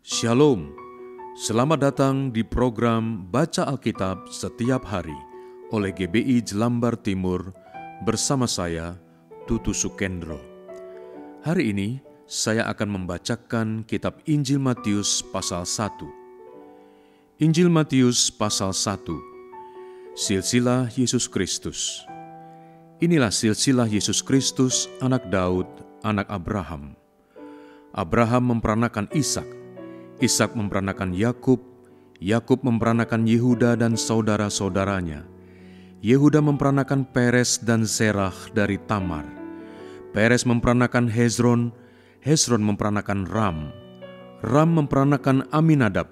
Shalom, selamat datang di program Baca Alkitab Setiap Hari oleh GBI Jelambar Timur bersama saya, Tutu Sukendro. Hari ini saya akan membacakan kitab Injil Matius pasal 1. Injil Matius pasal 1, Silsilah Yesus Kristus. Inilah silsilah Yesus Kristus, anak Daud, anak Abraham. Abraham memperanakan Ishak, Ishak memperanakan Yakub, Yakub memperanakan Yehuda dan saudara-saudaranya. Yehuda memperanakan Peres dan Serah dari Tamar. Peres memperanakan Hezron, Hezron memperanakan Ram. Ram memperanakan Aminadab,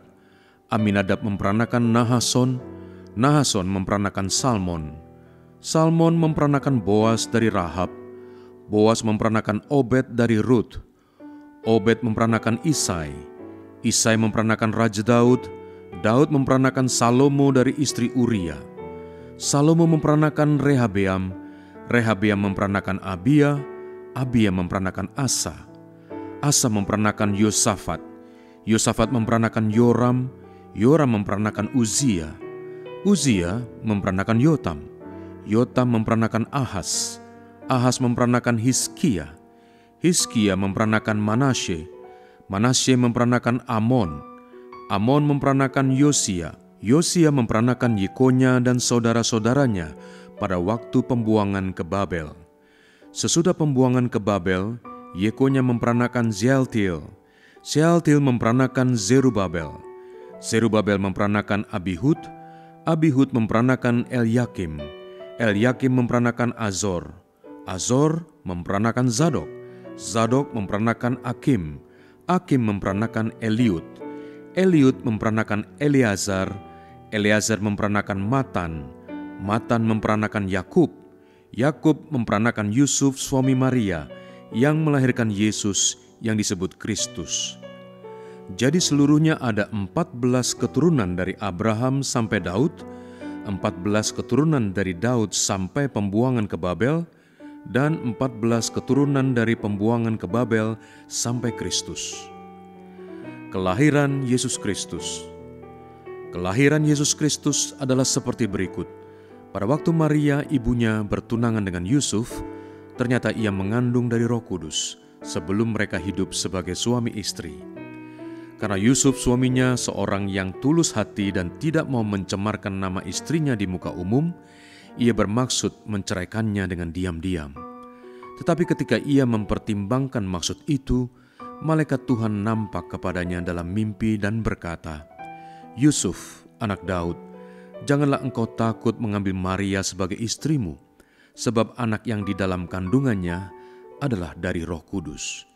Aminadab memperanakan Nahason, Nahason memperanakan Salmon. Salmon memperanakan Boas dari Rahab, Boas memperanakan Obed dari Rut. Obed memperanakan Isai, Isai memperanakan Raja Daud, Daud memperanakan Salomo dari istri Uria. Salomo memperanakan Rehabeam, Rehabeam memperanakan Abia, Abia memperanakan Asa. Asa memperanakan Yosafat, Yosafat memperanakan Yoram, Yoram memperanakan Uzia. Uzia memperanakan Yotam, Yotam memperanakan Ahas, Ahas memperanakan Hizkia, Hizkia memperanakan Manasye, Manasye memperanakan Amon, Amon memperanakan Yosia, Yosia memperanakan Yekonya dan saudara-saudaranya pada waktu pembuangan ke Babel. Sesudah pembuangan ke Babel, Yekonya memperanakan Shealtiel, Shealtiel memperanakan Zerubabel, Zerubabel memperanakan Abihud, Abihud memperanakan Elyakim, Elyakim memperanakan Azor, Azor memperanakan Zadok, Zadok memperanakan Akim, Akim memperanakan Eliud, Eliud memperanakan Eleazar, Eleazar memperanakan Matan, Matan memperanakan Yakub, Yakub memperanakan Yusuf suami Maria yang melahirkan Yesus yang disebut Kristus. Jadi seluruhnya ada 14 keturunan dari Abraham sampai Daud, 14 keturunan dari Daud sampai pembuangan ke Babel, dan 14 keturunan dari pembuangan ke Babel sampai Kristus. Kelahiran Yesus Kristus. Kelahiran Yesus Kristus adalah seperti berikut. Pada waktu Maria ibunya bertunangan dengan Yusuf, ternyata ia mengandung dari Roh Kudus sebelum mereka hidup sebagai suami istri. Karena Yusuf suaminya seorang yang tulus hati dan tidak mau mencemarkan nama istrinya di muka umum, ia bermaksud menceraikannya dengan diam-diam. Tetapi ketika ia mempertimbangkan maksud itu, malaikat Tuhan nampak kepadanya dalam mimpi dan berkata, "Yusuf, anak Daud, janganlah engkau takut mengambil Maria sebagai istrimu, sebab anak yang di dalam kandungannya adalah dari Roh Kudus.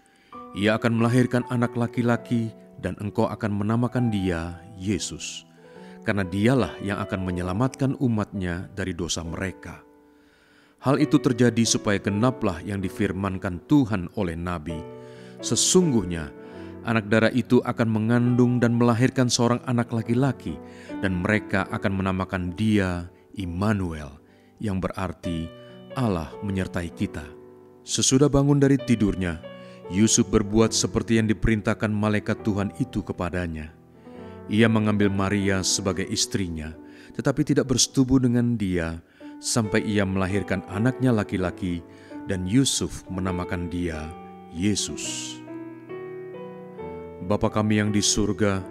Ia akan melahirkan anak laki-laki dan engkau akan menamakan dia Yesus, karena dialah yang akan menyelamatkan umatnya dari dosa mereka." Hal itu terjadi supaya genaplah yang difirmankan Tuhan oleh Nabi. Sesungguhnya anak darah itu akan mengandung dan melahirkan seorang anak laki-laki, dan mereka akan menamakan dia Immanuel, yang berarti Allah menyertai kita. Sesudah bangun dari tidurnya, Yusuf berbuat seperti yang diperintahkan malaikat Tuhan itu kepadanya. Ia mengambil Maria sebagai istrinya, tetapi tidak bersetubuh dengan dia sampai ia melahirkan anaknya laki-laki, dan Yusuf menamakan dia Yesus. Bapa kami yang di surga,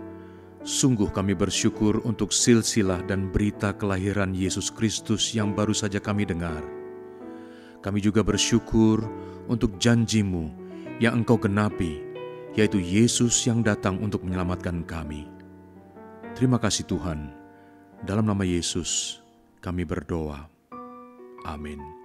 sungguh kami bersyukur untuk silsilah dan berita kelahiran Yesus Kristus yang baru saja kami dengar. Kami juga bersyukur untuk janji-Mu yang Engkau genapi, yaitu Yesus yang datang untuk menyelamatkan kami. Terima kasih Tuhan. Dalam nama Yesus kami berdoa. Amin.